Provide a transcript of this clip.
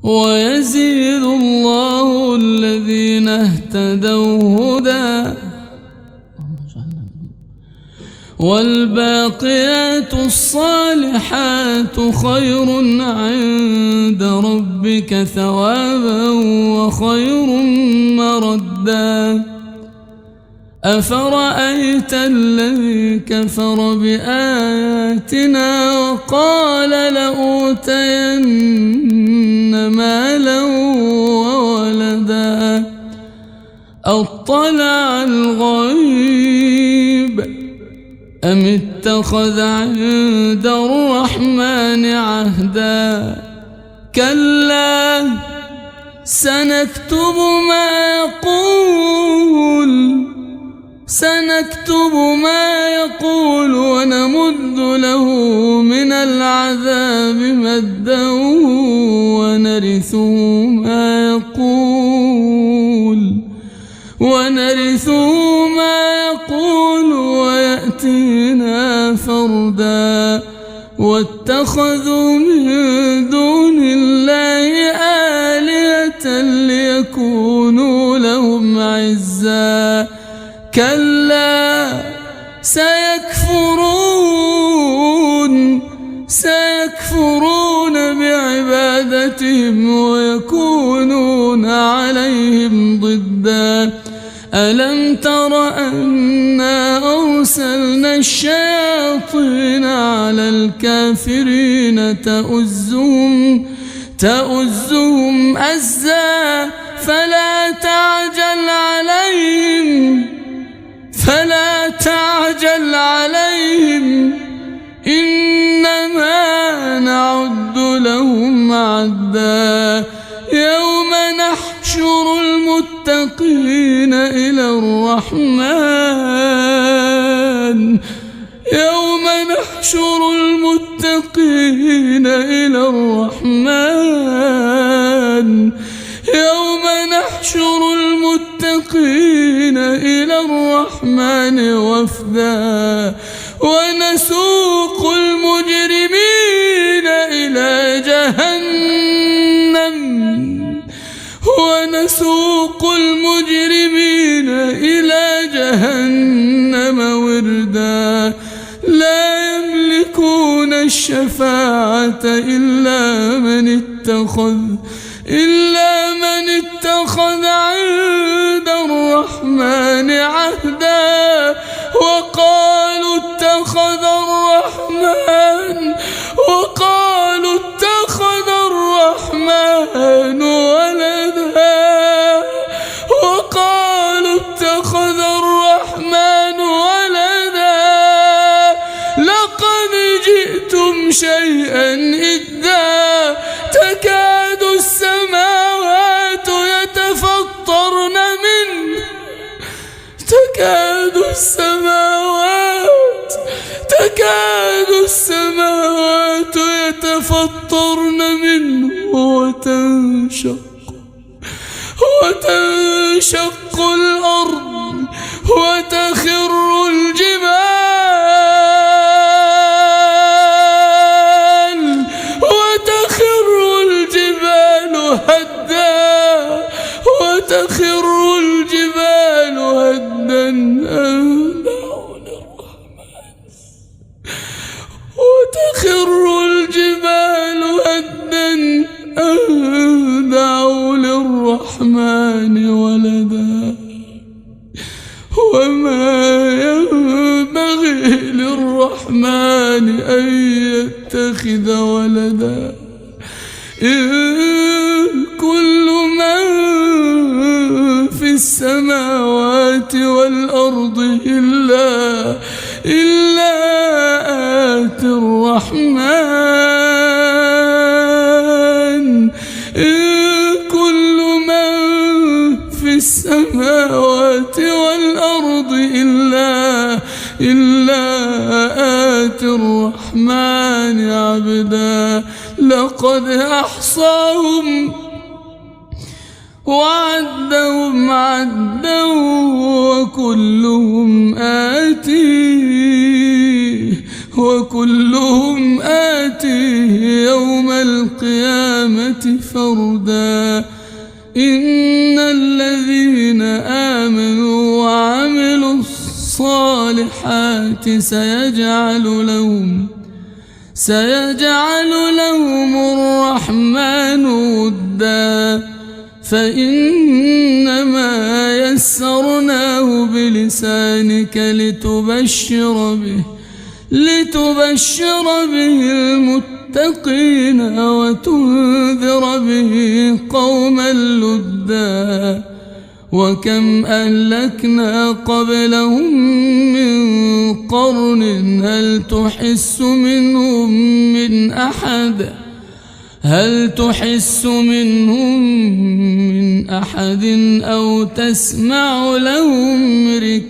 ويزيد الله الذين اهتدوا هدى والباقيات الصالحات خير عند ربك ثوابا وخير مردا أفرأيت الذي كفر بآياتنا وقال لأوتين مالا وولدا أطلع الغيب أم اتخذ عند الرحمن عهدا كلا سنكتب ما يقول ونمد له من العذاب مدا ونرثه ما يقول ويأتينا فردا واتخذوا من دون الله آلهة ليكونوا لهم عزا كلا سيكفرون بعبادتهم ويكونون عليهم ضدا ألم تر أنا أرسلنا الشياطين على الكافرين تؤزهم أزا فلا تعجل عليهم إنما نعد لهم عدا يوم نحشر المتقين إلى الرحمن وفدا ونسوق المجرمين إلى جهنم وردا لا يملكون الشفاعة إلا من اتخذ عند الرحمن عهدا وقالوا اتخذ الرحمن ولدا لقد جئتم شيئا إدا تكاد السماوات يتفطرن منه وتنشق الأرض وتخر الجبال هدا أن دعوا للرحمن ولدا وما ينبغي للرحمن أن يتخذ ولدا إن كل من في السماوات والأرض إلا آتي الرحمن إن كل من في السماوات والأرض إلا آتي الرحمن عبدا لقد أحصاهم وعدهم عدا وكلهم آتيه يوم القيامة فردا الصالحات سيجعل لهم الرحمن ودا فإنما يسرناه بلسانك لتبشر به المتقين وتنذر به قوما لدا وكم أهلكنا قبلهم من قرن هل تحس منهم من أحد أو تسمع لهم ركزا